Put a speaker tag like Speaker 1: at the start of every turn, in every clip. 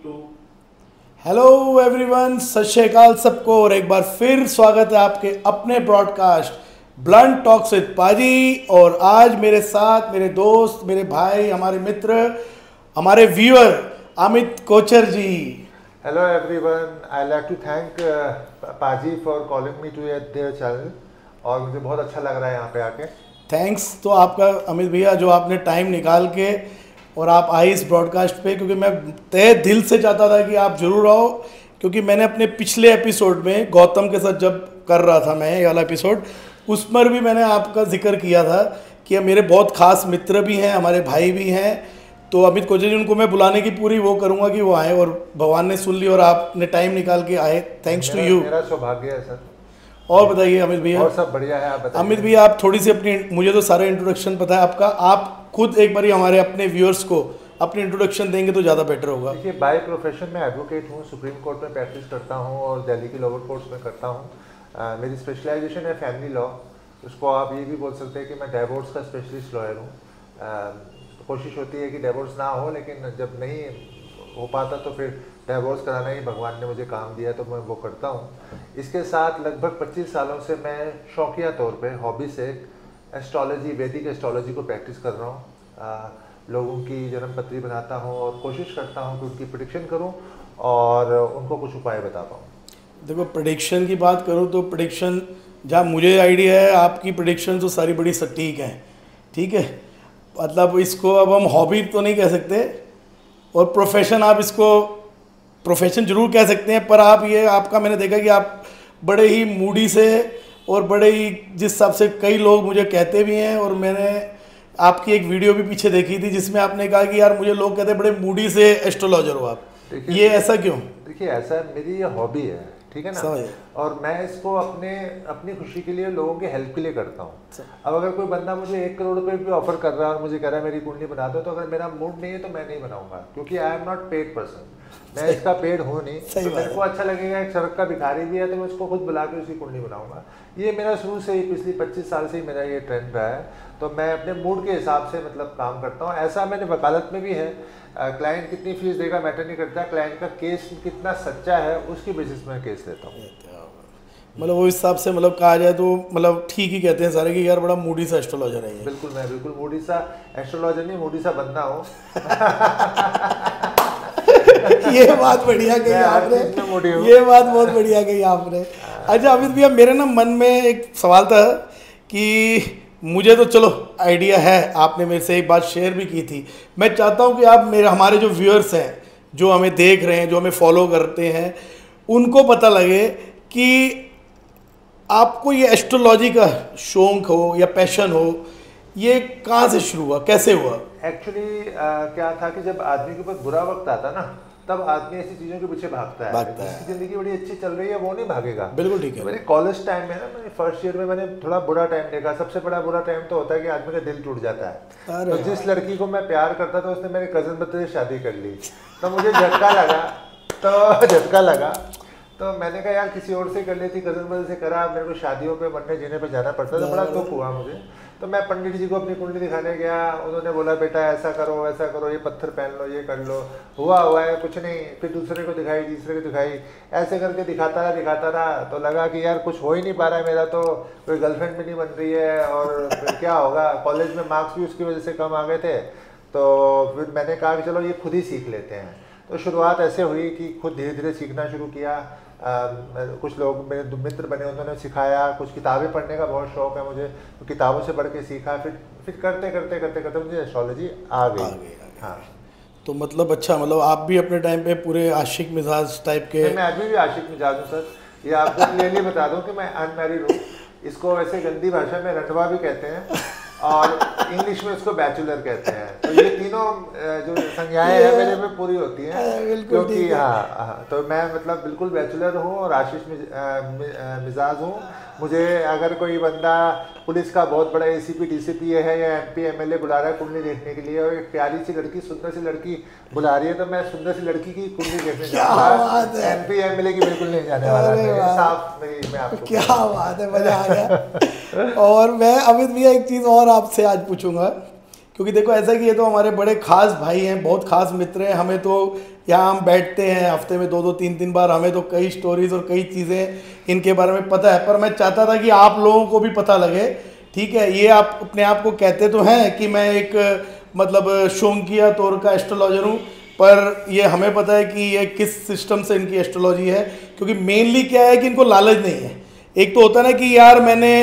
Speaker 1: To.
Speaker 2: Hello everyone, सत श्री अकाल सबको और एक बार फिर स्वागत है आपके अपने broadcast blunt talks with paaji. और आज मेरे साथ मेरे दोस्त, मेरे भाई, हमारे मित्र, हमारे viewer Amit Kochar ji.
Speaker 3: Hello everyone, I like to thank Paji for calling me to their channel और मुझे बहुत अच्छा लग रहा है यहाँ पे आके।
Speaker 2: थैंक्स तो आपका अमित भैया, जो आपने टाइम निकाल के और आप आए इस ब्रॉडकास्ट पे, क्योंकि मैं तहे दिल से चाहता था कि आप ज़रूर आओ। क्योंकि मैंने अपने पिछले एपिसोड में गौतम के साथ जब कर रहा था मैं ये वाला एपिसोड, उस पर भी मैंने आपका जिक्र किया था कि मेरे बहुत खास मित्र भी हैं, हमारे भाई भी हैं। तो अमित कोचर जी, उनको मैं बुलाने की पूरी वो करूँगा कि वो आए, और भगवान ने सुन ली और आपने टाइम निकाल के आए। Thanks to you.
Speaker 3: मेरा सौभाग्य है सर।
Speaker 2: और बताइए अमित भैया।
Speaker 3: और सब बढ़िया है, आप बताइए।
Speaker 2: अमित भैया, आप थोड़ी सी अपनी, मुझे तो सारा इंट्रोडक्शन पता है आपका, आप खुद एक बार हमारे अपने व्यूअर्स को अपनी इंट्रोडक्शन देंगे तो ज़्यादा बेटर होगा।
Speaker 3: देखिए, बाय प्रोफेशन में एडवोकेट हूँ, सुप्रीम कोर्ट में प्रैक्टिस करता हूँ और दिल्ली की लोअर कोर्ट्स में करता हूँ। मेरी स्पेशलाइजेशन है फैमिली लॉ। उसको आप ये भी बोल सकते हैं कि मैं डिवोर्स का स्पेशलिस्ट लॉयर हूँ। कोशिश होती है कि डिवोर्स ना हो, लेकिन जब नहीं हो पाता तो फिर डिवोर्स कराना ही भगवान ने मुझे काम दिया, तो मैं वो करता हूँ। इसके साथ लगभग 25 सालों से मैं शौकिया तौर पे हॉबी से एस्ट्रोलॉजी, वैदिक एस्ट्रोलॉजी को प्रैक्टिस कर रहा हूँ। लोगों की जन्म पत्री बनाता हूँ और कोशिश करता हूँ कि उनकी प्रेडिक्शन करूँ और उनको कुछ उपाय बता पाऊँ।
Speaker 2: देखो, प्रेडिक्शन की बात करूँ तो प्रेडिक्शन, जहाँ मुझे आइडिया है, आपकी प्रेडिक्शन तो सारी बड़ी सटीक हैं। ठीक है, मतलब इसको अब हम हॉबी तो नहीं कह सकते, और प्रोफेशन, आप इसको प्रोफेशन जरूर कह सकते हैं, पर आप ये, आपका मैंने देखा कि आप बड़े ही मूडी से और बड़े ही, जिस हिसाब से कई लोग मुझे कहते भी हैं, और मैंने आपकी एक वीडियो भी पीछे देखी थी जिसमें आपने कहा कि यार मुझे लोग कहते हैं बड़े मूडी से एस्ट्रोलॉजर हो आप। ये ऐसा क्यों?
Speaker 3: देखिए, ऐसा मेरी ये हॉबी है, ठीक है ना, और मैं इसको अपनी खुशी के लिए, लोगों के हेल्प के लिए करता हूँ। अब अगर कोई बंदा मुझे 1 करोड़ रुपए भी ऑफर कर रहा है और मुझे कह रहा है मेरी कुंडली बना दो, तो अगर मेरा मूड नहीं है तो मैं नहीं बनाऊंगा, क्योंकि I am not paid person. मैं इसका पेड हूँ नहीं, तो मेरे को अच्छा लगेगा, एक सड़क का भिखारी भी है तो मैं उसको खुद बुला के उसकी कुंडली बनाऊंगा। ये मेरा शुरू से ही, पिछली 25 साल से ही मेरा ये ट्रेंड रहा है। तो मैं अपने मूड के हिसाब से मतलब काम करता हूँ। ऐसा मैंने वकालत में भी है, क्लाइंट कितनी फीस देगा मैटर नहीं करता, क्लाइंट का केस कितना सच्चा है उसकी बेसिस में केस लेता हूँ।
Speaker 2: मतलब वो हिसाब से, मतलब कहा जाए तो मतलब ठीक ही कहते हैं सारे कि यार बड़ा मूडी सा एस्ट्रोलॉजर है ये।
Speaker 3: बिल्कुल, मैं बिल्कुल मूडी सा एस्ट्रोलॉजर नहीं, मूडी सा बंदा हूँ।
Speaker 2: ये बात बढ़िया कही आपने, ये बात बहुत बढ़िया कही आपने। अच्छा अमित भैया, मेरे ना मन में एक सवाल था कि मुझे तो चलो आइडिया है, आपने मेरे से एक बात शेयर भी की थी। मैं चाहता हूँ कि आप हमारे जो व्यूअर्स हैं, जो हमें देख रहे हैं, जो हमें फॉलो करते हैं, उनको पता लगे कि आपको ये एस्ट्रोलॉजी का शौक हो या पैशन हो, ये कहाँ से शुरू हुआ, कैसे हुआ?
Speaker 3: एक्चुअली क्या था कि जब आदमी के ऊपर बुरा वक्त आता ना, तब आदमी ऐसी चीज़ों के पीछे भागता है। जिसकी ज़िंदगी बड़ी अच्छी चल रही है वो नहीं भागेगा।
Speaker 2: बिल्कुल ठीक है।
Speaker 3: मेरे कॉलेज टाइम में ना, मैंने फर्स्ट ईयर में मैंने थोड़ा बुरा टाइम देखा। सबसे बड़ा बुरा टाइम तो होता है कि आदमी का दिल टूट जाता है। तो जिस लड़की को मैं प्यार करता था उसने मेरे कज़न बच्चे से शादी कर ली, तो मुझे झटका लगा। तो मैंने कहा यार किसी और से कर लेती, कज़न बदल से करा, मेरे को शादियों पे मरने जीने पे जाना पड़ता, तो बड़ा दुख हुआ मुझे। तो मैं पंडित जी को अपनी कुंडली दिखाने गया, उन्होंने बोला बेटा ऐसा करो वैसा करो, ये पत्थर पहन लो, ये कर लो। हुआ है कुछ नहीं। फिर दूसरे को दिखाई, तीसरे को दिखाई, ऐसे करके दिखाता रहा। तो लगा कि यार कुछ हो ही नहीं पा रहा है मेरा, तो कोई गर्लफ्रेंड भी नहीं बन रही है, और क्या होगा। कॉलेज में मार्क्स भी उसकी वजह से कम आ गए थे। तो फिर मैंने कहा कि चलो ये खुद ही सीख लेते हैं। तो शुरुआत ऐसे हुई कि खुद धीरे धीरे सीखना शुरू किया। कुछ लोग मेरे मित्र बने, उन्होंने सिखाया। कुछ किताबें पढ़ने का बहुत शौक है मुझे, तो किताबों से पढ़ के सीखा। फिर करते मुझे एस्ट्रोलॉजी आ गई। हाँ,
Speaker 2: तो मतलब अच्छा, मतलब आप भी अपने टाइम पे पूरे आशिक मिजाज टाइप के?
Speaker 3: मैं आदमी भी आशिक मिजाज हूँ सर। ये आपको क्लियरली बता दूँ कि मैं अनमैरिड हूँ। इसको वैसे गंदी भाषा में रंडवा भी कहते हैं, और इंग्लिश में उसको बैचलर कहते हैं। तो ये तीनों जो संज्ञाएं हैं मेरे में पूरी होती हैं, क्योंकि हाँ, तो मैं मतलब बिल्कुल बैचलर हूँ और आशीष मिजाज हूँ। मुझे अगर कोई बंदा पुलिस का बहुत बड़ा एसीपी डीसीपी है या एमपी एमएलए बुला रहा है कुंडली देखने के लिए, और एक प्यारी सी लड़की, सुंदर सी लड़की बुला रही है, तो मैं सुंदर सी लड़की की कुंडली देखने जाऊंगा। एमपी एमएलए की बिल्कुल नहीं जाने वाला। साफ मैं आपको,
Speaker 2: क्या बात है, मजा आ गया। और मैं अमित भैया एक चीज़ और आपसे आज पूछूंगा, क्योंकि देखो ऐसा कि ये तो हमारे बड़े खास भाई हैं, बहुत खास मित्र हैं। हमें तो यहाँ हम बैठते हैं हफ्ते में 2-2 3-3 बार, हमें तो कई स्टोरीज और कई चीज़ें इनके बारे में पता है। पर मैं चाहता था कि आप लोगों को भी पता लगे, ठीक है। ये आप अपने आप को कहते तो हैं कि मैं एक मतलब शौकिया तौर का एस्ट्रोलॉजर हूँ, पर ये हमें पता है कि ये किस सिस्टम से इनकी एस्ट्रोलॉजी है। क्योंकि मेनली क्या है कि इनको लालच नहीं है। एक तो होता ना कि यार मैंने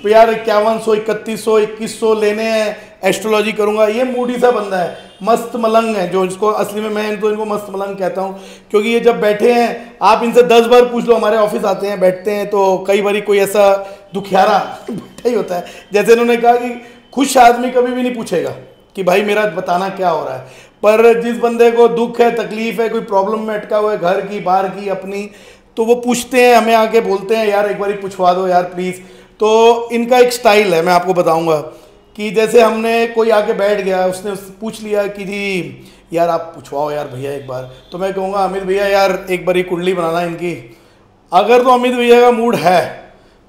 Speaker 2: यार 5100 3100 2100 लेने हैं, एस्ट्रोलॉजी करूंगा। ये मूडी सा बंदा है, मस्त मलंग है, जो इसको असली में मैं इनको मस्त मलंग कहता हूँ। क्योंकि ये जब बैठे हैं, आप इनसे 10 बार पूछ लो, हमारे ऑफिस आते हैं बैठते हैं तो कई बार कोई ऐसा दुखियारा बैठा ही होता है। जैसे इन्होंने कहा कि खुश आदमी कभी भी नहीं पूछेगा कि भाई मेरा बताना क्या हो रहा है, पर जिस बंदे को दुख है, तकलीफ है, कोई प्रॉब्लम में अटका हुआ है, घर की बाहर की अपनी, तो वो पूछते हैं, हमें आके बोलते हैं यार एक बार पूछवा दो यार प्लीज़। तो इनका एक स्टाइल है, मैं आपको बताऊंगा कि जैसे हमने कोई आके बैठ गया, उसने पूछ लिया कि जी यार आप पूछवाओ यार भैया एक बार, तो मैं कहूँगा अमित भैया यार एक बार कुंडली बनाना इनकी। अगर तो अमित भैया का मूड है,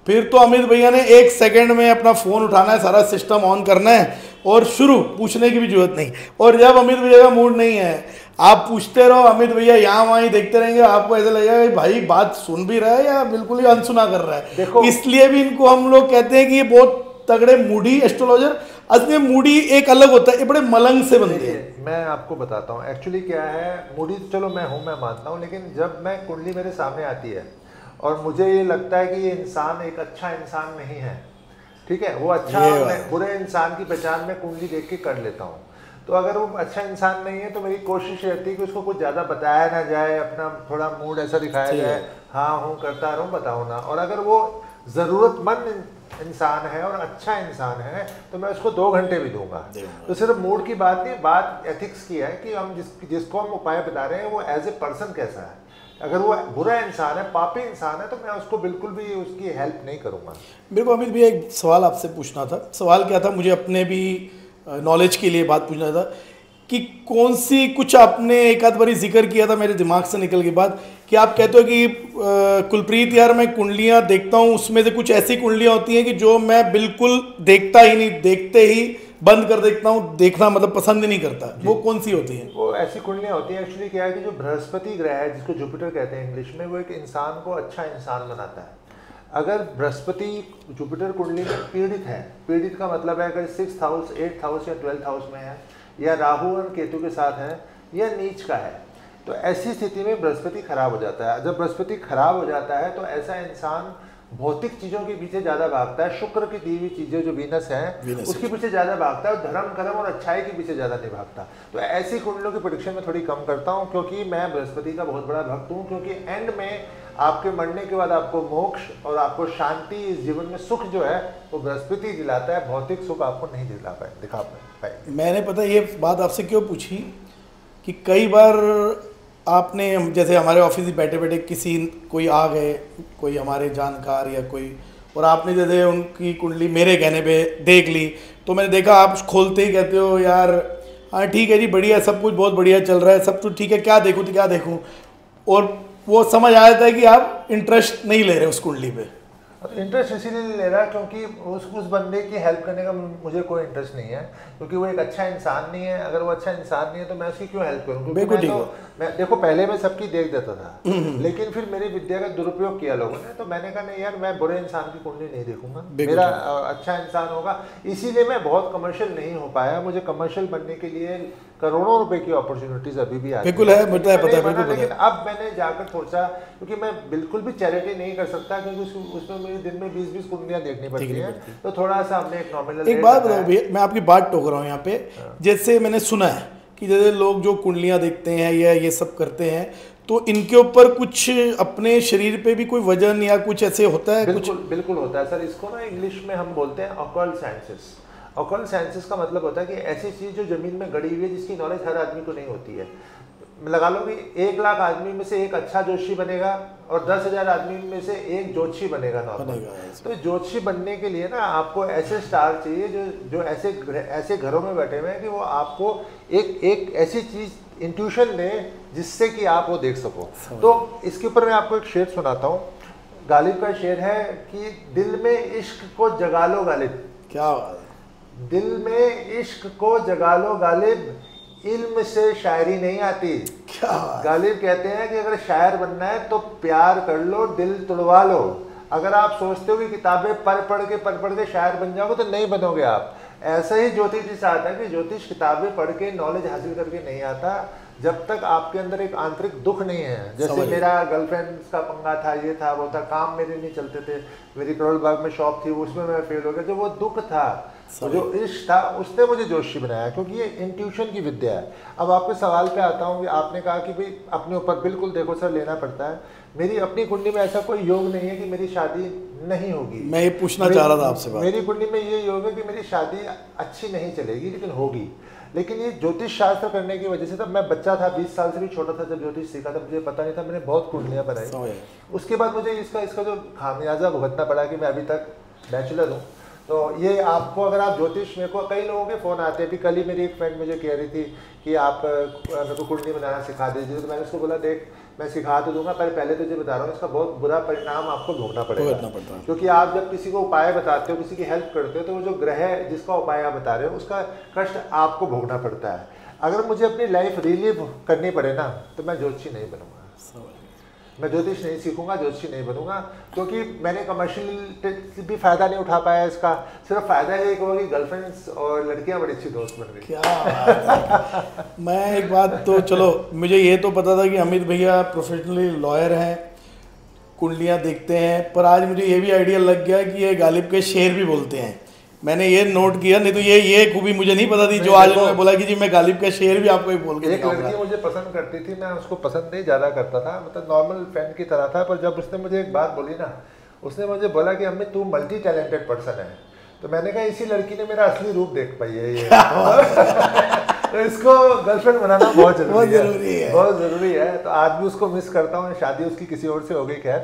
Speaker 2: फिर तो अमित भैया ने 1 सेकंड में अपना फ़ोन उठाना है, सारा सिस्टम ऑन करना है और शुरू, पूछने की भी जरूरत नहीं। और जब अमित भैया का मूड नहीं है, आप पूछते रहो, अमित भैया यहाँ वहाँ ही देखते रहेंगे, आपको ऐसा लगेगा कि भाई बात सुन भी रहा है या बिल्कुल ही अनसुना कर रहा है। देखो, इसलिए भी इनको हम लोग कहते हैं कि ये बहुत तगड़े मूडी एस्ट्रोलॉजर। असली मूडी एक अलग होता है, ये बड़े मलंग से बनते हैं।
Speaker 3: मैं आपको बताता हूँ एक्चुअली क्या है। मूडी चलो मैं हूँ, मैं मानता हूँ, लेकिन जब मैं कुंडली मेरे सामने आती है और मुझे ये लगता है कि ये इंसान एक अच्छा इंसान नहीं है, ठीक है, वो अच्छा बुरे इंसान की पहचान में कुंडली देख के कर लेता हूँ। तो अगर वो अच्छा इंसान नहीं है तो मेरी कोशिश रहती है कि उसको कुछ ज़्यादा बताया ना जाए, अपना थोड़ा मूड ऐसा दिखाया जाए, हाँ हूँ करता रहूँ, बताओ ना। और अगर वो ज़रूरतमंद इंसान है और अच्छा इंसान है तो मैं उसको 2 घंटे भी दूंगा। तो सिर्फ मूड की बात नहीं, बात एथिक्स की है कि हम जिसको हम उपाय बता रहे हैं वो एज ए पर्सन कैसा है। अगर वो बुरा इंसान है, पापी इंसान है, तो मैं उसको बिल्कुल भी उसकी हेल्प नहीं करूंगा।
Speaker 2: मेरे को अमित भैया एक सवाल आपसे पूछना था। सवाल क्या था, मुझे अपने भी नॉलेज के लिए बात पूछना था कि कौन सी, कुछ आपने एक आध बारी जिक्र किया था, मेरे दिमाग से निकल के बाद, कि आप कहते हो कि कुलप्रीत यार मैं कुंडलियाँ देखता हूँ, उसमें से कुछ ऐसी कुंडलियाँ होती हैं कि जो मैं बिल्कुल देखता ही नहीं, देखते ही बंद कर देता हूँ, देखना मतलब पसंद ही नहीं करता। वो कौन सी होती हैं?
Speaker 3: वो ऐसी कुंडलियाँ होती हैं एक्चुअली क्या है कि जो बृहस्पति ग्रह है, जिसको जुपिटर कहते हैं इंग्लिश में, वो एक इंसान को अच्छा इंसान बनाता है। अगर बृहस्पति जुपिटर कुंडली में पीड़ित है, पीड़ित का मतलब है अगर 6th हाउस 8th हाउस या 12th हाउस में है, या राहु और केतु के साथ है, या नीच का है, तो ऐसी स्थिति में बृहस्पति खराब हो जाता है। जब बृहस्पति खराब हो जाता है तो ऐसा इंसान भौतिक चीज़ों के पीछे ज़्यादा भागता है, शुक्र की दी हुई चीज़ें जो वीनस है उसके पीछे ज़्यादा भागता है, और धर्म कर्म और अच्छाई के पीछे ज़्यादा नहीं भागता। तो ऐसी कुंडलियों की प्रेडिक्शन में थोड़ी कम करता हूँ, क्योंकि मैं बृहस्पति का बहुत बड़ा भक्त हूँ। क्योंकि एंड में आपके मरने के बाद आपको मोक्ष और आपको शांति, इस जीवन में सुख जो है वो बृहस्पति दिलाता है, भौतिक सुख आपको नहीं दिखा पाए।
Speaker 2: मैंने पता ये बात आपसे क्यों पूछी कि कई बार आपने, जैसे हमारे ऑफिस में बैठे बैठे किसी कोई आ गए, कोई हमारे जानकार या कोई, और आपने जैसे उनकी कुंडली मेरे कहने पे देख ली, तो मैंने देखा आप खोलते ही कहते हो यार हाँ ठीक है जी, बढ़िया, सब कुछ बहुत बढ़िया चल रहा है, सब कुछ ठीक है, क्या देखूँ तो क्या देखूँ। और वो समझ आ जाता है कि आप इंटरेस्ट नहीं ले रहे उस कुंडली पे।
Speaker 3: इंटरेस्ट इसीलिए नहीं ले रहा क्योंकि उस बंदे की हेल्प करने का मुझे कोई इंटरेस्ट नहीं है, क्योंकि वो एक अच्छा इंसान नहीं है। अगर वो अच्छा इंसान नहीं है तो मैं उसकी क्यों हेल्प करूँ? क्योंकि मैं देखो पहले मैं सबकी देख देता था, लेकिन फिर मेरी विद्या का दुरुपयोग किया लोगों ने, तो मैंने कहा नहीं यार, मैं बुरे इंसान की कुंडली नहीं देखूंगा, मेरा अच्छा इंसान होगा। इसीलिए मैं बहुत कमर्शियल नहीं हो पाया। मुझे कमर्शियल बनने के लिए करोड़ों रुपए की अपॉर्चुनिटीज अभी भी आ
Speaker 2: बिल्कुल है, पता है।
Speaker 3: लेकिन अब मैंने जाकर सोचा, क्योंकि मैं बिल्कुल भी चैरिटी नहीं कर सकता, क्योंकि उसमें मेरे दिन में 20-20 कुंडलियां देखनी पड़ती है, तो थोड़ा सा हमने एक नॉमिनल।
Speaker 2: एक बात बताओ भैया, मैं आपकी बात टोक रहा हूँ यहाँ पे। जैसे मैंने सुना है कि जैसे लोग जो कुंडलियां देखते हैं या ये सब करते हैं, तो इनके ऊपर कुछ अपने शरीर पे भी कोई वजन या कुछ ऐसे होता है?
Speaker 3: बिल्कुल होता है सर। इसको ना इंग्लिश में हम बोलते हैं ऑकल्ट साइंसेस। ऑकल्ट साइंसेस का मतलब होता है कि ऐसी चीज़ जो जमीन में गड़ी हुई है, जिसकी नॉलेज हर आदमी को नहीं होती है। लगा लो कि 1 लाख आदमी में से एक अच्छा ज्योतिषी बनेगा और 10,000 आदमी में से एक ज्योतिषी बनेगा नॉर्मल। तो ज्योतिषी बनने के लिए ना आपको ऐसे स्टार चाहिए जो ऐसे घरों में बैठे हुए हैं कि वो आपको एक ऐसी चीज़ इंट्यूशन दे जिससे कि आप वो देख सको। तो इसके ऊपर मैं आपको एक शेर सुनाता हूँ। गालिब का शेर है कि दिल में इश्क को जगा लो गालिब।
Speaker 2: क्या
Speaker 3: दिल में इश्क को जगा लो गालिब, इल्म से शायरी नहीं आती।
Speaker 2: क्या
Speaker 3: गालिब कहते हैं कि अगर शायर बनना है तो प्यार कर लो, दिल तुड़वा लो। अगर आप सोचते हो कि किताबें पढ़ पढ़ के शायर बन जाओगे तो नहीं बनोगे आप। ऐसा ही ज्योतिष जी से आता है कि ज्योतिष किताबें पढ़ के नॉलेज हासिल करके नहीं आता जब तक आपके अंदर एक आंतरिक दुख नहीं है। जैसे मेरा गर्लफ्रेंड का पंगा था, ये था वो था, काम मेरे नहीं चलते थे, मेरी करोल बाग में शॉप थी, उसमें मैं फेल हो गया। जो वो दुख था, जो इश्क था, उसने मुझे जोशी बनाया, क्योंकि ये इंट्यूशन की विद्या है। अब आपके सवाल पे आता हूँ कि आपने कहा कि भाई अपने ऊपर बिल्कुल देखो सर लेना पड़ता है। मेरी अपनी कुंडली में ऐसा कोई योग नहीं है कि मेरी शादी नहीं होगी।
Speaker 2: मैं ये पूछना चाह रहा था आपसे बात।
Speaker 3: मेरी कुंडली में ये योग है कि मेरी शादी अच्छी नहीं चलेगी लेकिन होगी। लेकिन ये ज्योतिष शास्त्र करने की वजह से, तब मैं बच्चा था, 20 साल से भी छोटा था जब ज्योतिष सीखा था, मुझे पता नहीं था, मैंने बहुत कुंडलियाँ बनाई। उसके बाद मुझे इसका जो खामियाजा भुगतना पड़ा कि मैं अभी तक बैचलर हूँ। तो ये आपको, अगर आप ज्योतिष, मेरे को कई लोगों के फ़ोन आते हैं। अभी कल ही मेरी एक फ्रेंड मुझे कह रही थी कि आप मेरे को कुंडली बनाना सिखा दीजिए। तो मैंने उसको बोला, देख मैं सिखा तो दूंगा, पर पहले तुझे बता रहा हूँ इसका बहुत बुरा परिणाम आपको भोगना पड़ेगा। क्योंकि आप जब किसी को उपाय बताते हो, किसी की हेल्प करते हो, तो वो जो ग्रह जिसका उपाय आप बता रहे हो उसका कष्ट आपको भोगना पड़ता है। अगर मुझे अपनी लाइफ रिलीव करनी पड़े ना, तो मैं ज्योतिषी नहीं बनूंगा, मैं ज्योतिष नहीं सीखूंगा, ज्योतिषी नहीं बनूंगा। क्योंकि मैंने कमर्शियल भी फायदा नहीं उठा पाया इसका। सिर्फ फायदा ये हुआ कि गर्लफ्रेंड्स और लड़कियां बड़ी अच्छी दोस्त बन गई।
Speaker 2: क्या मैं एक बात तो, चलो मुझे ये तो पता था कि अमित भैया प्रोफेशनली लॉयर हैं, कुंडलियां देखते हैं, पर आज मुझे ये भी आइडिया लग गया कि ये गालिब के शेर भी बोलते हैं। मैंने ये नोट किया, नहीं तो ये खूबी मुझे नहीं पता थी जो आज उन्होंने बोला कि जी मैं गालिब का शेर भी आपको एक बोल के
Speaker 3: एक लड़की मुझे पसंद करती थी, मैं उसको पसंद नहीं ज़्यादा करता था, मतलब नॉर्मल फ्रेंड की तरह था। पर जब उसने मुझे एक बात बोली ना, उसने मुझे बोला कि अम्मी तू मल्टी टैलेंटेड पर्सन है। तो मैंने कहा इसी लड़की ने मेरा असली रूप देख पाई है ये। तो इसको गर्लफ्रेंड बनाना बहुत जरूरी है, बहुत ज़रूरी है। तो आज भी उसको मिस करता हूँ, शादी उसकी किसी और से हो गई खैर,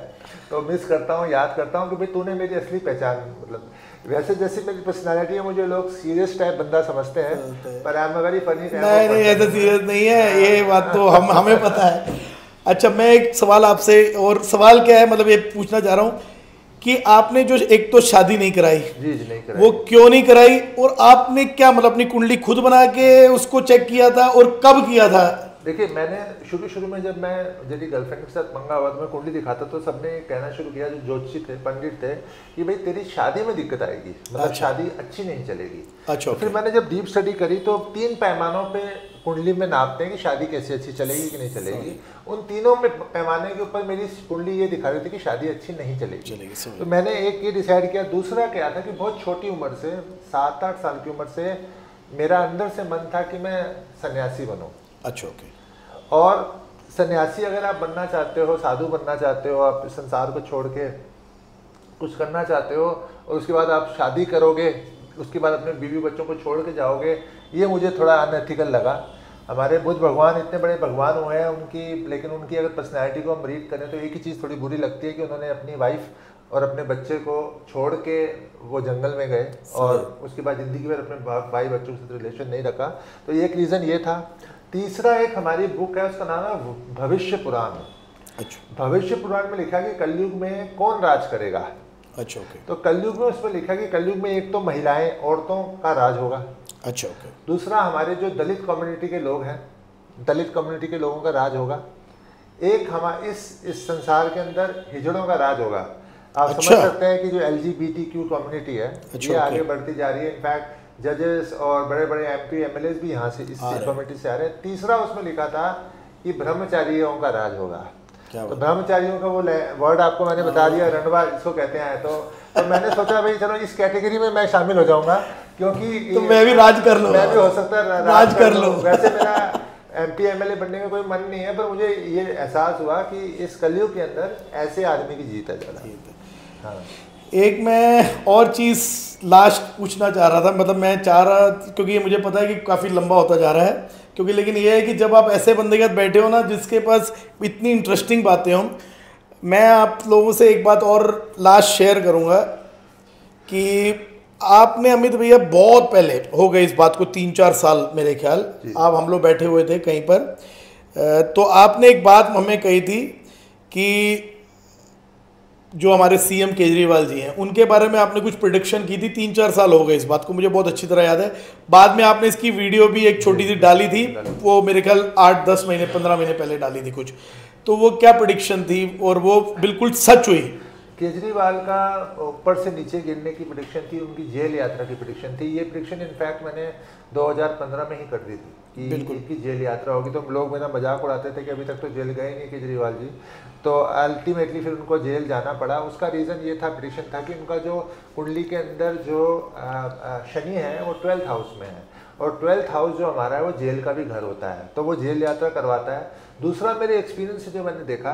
Speaker 3: तो मिस करता हूँ, याद करता हूँ कि भाई तूने मेरी असली पहचान, मतलब वैसे जैसी मेरी पर्सनालिटी है, मुझे लोग सीरियस टाइप बंदा समझते हैं, पर I am very funny type.
Speaker 2: नहीं ऐसा सीरियस नहीं है, ये बात तो हमें पता है। अच्छा, मैं एक सवाल आपसे, और सवाल क्या है, मतलब ये पूछना चाह रहा हूँ कि आपने जो एक तो शादी नहीं कराई,
Speaker 3: जी नहीं कराई,
Speaker 2: वो क्यों नहीं कराई, और आपने क्या मतलब अपनी कुंडली खुद बना के उसको चेक किया था, और कब किया था?
Speaker 3: देखिए मैंने शुरू में जब मैं मेरी गर्लफ्रेंड के साथ पंगा हुआ तो मैं कुंडली दिखाता, तो सबने कहना शुरू किया, जो ज्योतिषी थे, पंडित थे, कि भाई तेरी शादी में दिक्कत आएगी, मतलब शादी अच्छी नहीं चलेगी।
Speaker 2: अच्छा,
Speaker 3: फिर मैंने जब डीप स्टडी करी तो 3 पैमानों पे कुंडली में नापते हैं कि शादी कैसे अच्छी चलेगी कि नहीं चलेगी। उन तीनों में पैमाने के ऊपर मेरी कुंडली ये दिखा रही थी कि शादी अच्छी नहीं चलेगी। तो मैंने एक ये डिसाइड किया। दूसरा क्या था कि बहुत छोटी उम्र से, 7-8 साल की उम्र से मेरा अंदर से मन था कि मैं सन्यासी बनूं।
Speaker 2: अच्छा, ओके।
Speaker 3: और सन्यासी अगर आप बनना चाहते हो, साधु बनना चाहते हो, आप संसार को छोड़ के कुछ करना चाहते हो, और उसके बाद आप शादी करोगे, उसके बाद अपने बीवी बच्चों को छोड़ के जाओगे, ये मुझे थोड़ा अनएथिकल लगा। हमारे बुद्ध भगवान इतने बड़े भगवान हुए हैं उनकी, लेकिन उनकी अगर पर्सनैलिटी को हम रीड करें तो एक ही चीज़ थोड़ी बुरी लगती है कि उन्होंने अपनी वाइफ और अपने बच्चे को छोड़ के वो जंगल में गए, और उसके बाद ज़िंदगी भर अपने भाई बच्चों के साथ रिलेशन नहीं रखा। तो एक रीज़न ये था। तीसरा, एक हमारी बुक है, उसका नाम है भविष्य पुराण। अच्छा। भविष्य पुराण में लिखा कि कलयुग में कौन राज करेगा।
Speaker 2: अच्छा, ओके।
Speaker 3: तो कलयुग में उसमें लिखा कि कलयुग में एक तो महिलाएं, औरतों का राज होगा।
Speaker 2: अच्छा, ओके।
Speaker 3: दूसरा, हमारे जो दलित कम्युनिटी के लोग हैं, दलित कम्युनिटी के लोगों का राज होगा। एक हमारे इस संसार के अंदर हिजड़ों का राज होगा। आप समझ सकते हैं कि जो LGBTQ कम्युनिटी है, ये आगे बढ़ती जा रही है। इनफैक्ट जजेस और बड़े बड़े MP MLAs भी यहाँ से इस कम्युनिटी से आ रहे हैं। तीसरा, उसमें लिखा था कि ब्रह्मचारियों का राज होगा। तो ब्रह्मचारियों का वो वर्ड आपको मैंने बता दिया, रणवा इसको कहते हैं। तो मैंने सोचा भाई चलो इस कैटेगरी में मैं शामिल हो जाऊंगा, क्योंकि
Speaker 2: तो मैं भी राज कर लूं,
Speaker 3: मैं भी हो सकता है
Speaker 2: राज कर लूं।
Speaker 3: वैसे मेरा MP MLA बनने का कोई मन नहीं है, पर मुझे ये एहसास हुआ कि इस कलयुग के अंदर ऐसे आदमी की जीत है ज़्यादा। हाँ,
Speaker 2: एक मैं और चीज़ लास्ट पूछना चाह रहा था, मतलब मैं चाह रहा, क्योंकि ये मुझे पता है कि काफ़ी लंबा होता जा रहा है, क्योंकि लेकिन ये है कि जब आप ऐसे बंदे के साथ बैठे हो ना जिसके पास इतनी इंटरेस्टिंग बातें हों, मैं आप लोगों से एक बात और लास्ट शेयर करूँगा कि आपने, अमित भैया, बहुत पहले हो गए इस बात को 3-4 साल मेरे ख्याल, आप हम लोग बैठे हुए थे कहीं पर, तो आपने एक बात हमें कही थी कि जो हमारे सीएम केजरीवाल जी हैं, उनके बारे में आपने कुछ प्रिडिक्शन की थी, 3-4 साल हो गए इस बात को, मुझे बहुत अच्छी तरह याद है। बाद में आपने इसकी वीडियो भी एक छोटी सी डाली थी, वो मेरे ख्याल 8-10 महीने 15 महीने पहले डाली थी कुछ। तो वो क्या प्रिडिक्शन थी और वो बिल्कुल सच हुई?
Speaker 3: केजरीवाल का ऊपर से नीचे गिरने की प्रिडिक्शन थी, उनकी जेल यात्रा की प्रिडिक्शन थी। ये प्रिडिक्शन इनफैक्ट मैंने 2015 में ही कर दी थी कि इनकी जेल यात्रा होगी। तो लोग मेरा मजाक उड़ाते थे कि अभी तक तो जेल गए नहीं केजरीवाल जी। तो अल्टीमेटली फिर उनको जेल जाना पड़ा। उसका रीज़न ये था, प्रिडिक्शन था कि उनका जो कुंडली के अंदर जो शनि है वो 12th हाउस में है, और 12th हाउस जो हमारा है वो जेल का भी घर होता है, तो वो जेल यात्रा करवाता है। दूसरा, मेरे एक्सपीरियंस से जो मैंने देखा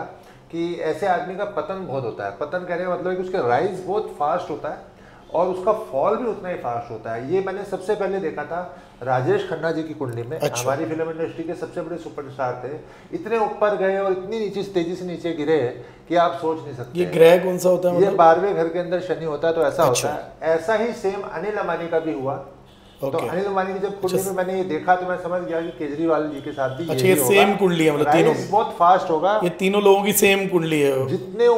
Speaker 3: कि ऐसे आदमी का पतन बहुत होता है। पतन कहने का मतलब है कि उसके राइज बहुत फास्ट होता है और उसका फॉल भी उतना ही फास्ट होता है। ये मैंने सबसे पहले देखा था राजेश खन्ना जी की कुंडली में। अच्छा। हमारी फिल्म इंडस्ट्री के सबसे बड़े सुपरस्टार थे, इतने ऊपर गए और इतनी नीचे तेजी से नीचे गिरे कि आप सोच नहीं सकते।
Speaker 2: ये ग्रह कौन सा होता है?
Speaker 3: ये 12वें घर के अंदर शनि होता है, तो ऐसा होता है। ऐसा ही सेम अनिल अंबानी का भी हुआ। तो अनिल अंबानी की जब कुंडली में मैंने ये देखा तो मैं समझ गया कि केजरीवाल जी के साथ भी
Speaker 2: ये सेम कुंडली है, मतलब तीनों
Speaker 3: बहुत फास्ट होगा।
Speaker 2: ये तीनों लोगों की सेम कुंडली है।
Speaker 3: जितने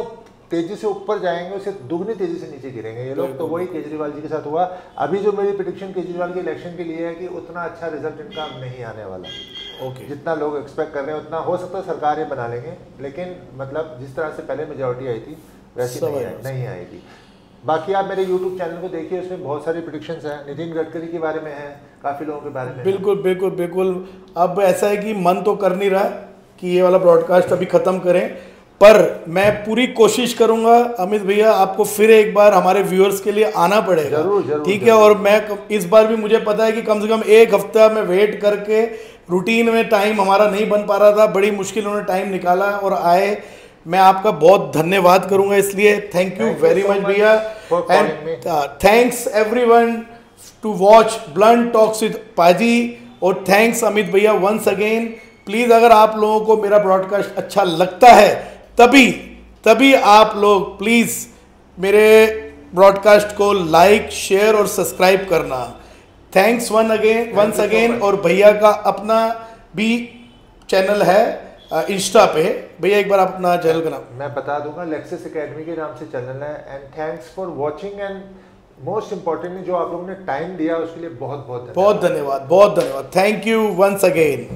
Speaker 3: तेजी से ऊपर जाएंगे उससे दुगनी तेजी से नीचे गिरेंगे ये लोग। तो वही केजरीवाल जी के साथ हुआ। अभी जो मेरी प्रेडिक्शन केजरीवाल के इलेक्शन के लिए है कि उतना अच्छा रिजल्ट इनका नहीं आने वाला।
Speaker 2: ओके।
Speaker 3: जितना लोग एक्सपेक्ट कर रहे हैं उतना हो सकता है सरकार ये बना लेंगे, लेकिन मतलब जिस तरह से पहले मेजोरिटी आई थी वैसी नहीं आएगी। बाकी आप मेरे YouTube चैनल को देखिए, उसमें बहुत सारी प्रेडिक्शंस हैं। नितिन गडकरी के बारे में है, काफ़ी लोगों के बारे में।
Speaker 2: बिल्कुल बिल्कुल बिल्कुल। अब ऐसा है कि मन तो कर नहीं रहा कि ये वाला ब्रॉडकास्ट अभी ख़त्म करें, पर मैं पूरी कोशिश करूंगा अमित भैया, आपको फिर एक बार हमारे व्यूअर्स के लिए आना पड़ेगा।
Speaker 3: जरूर
Speaker 2: ठीक है। और मैं इस बार भी मुझे पता है कि कम से कम एक हफ्ता में वेट करके, रूटीन में टाइम हमारा नहीं बन पा रहा था, बड़ी मुश्किल उन्होंने टाइम निकाला और आए। मैं आपका बहुत धन्यवाद करूंगा, इसलिए थैंक यू वेरी मच भैया। And thanks everyone to watch blunt talks with paaji, और थैंक्स अमित भैया वंस अगेन। प्लीज़ अगर आप लोगों को मेरा ब्रॉडकास्ट अच्छा लगता है तभी आप लोग प्लीज़ मेरे ब्रॉडकास्ट को लाइक, शेयर और सब्सक्राइब करना। Thanks once again. और भैया का अपना भी चैनल है इंस्टा पे। भैया एक बार आप अपना चैनल का नाम
Speaker 3: मैं बता दूंगा, लेक्सिस एकेडमी के नाम से चैनल है। And thanks for watching, and most importantly जो आप लोगों ने टाइम दिया उसके लिए बहुत बहुत
Speaker 2: धन्यवाद। Thank you once again.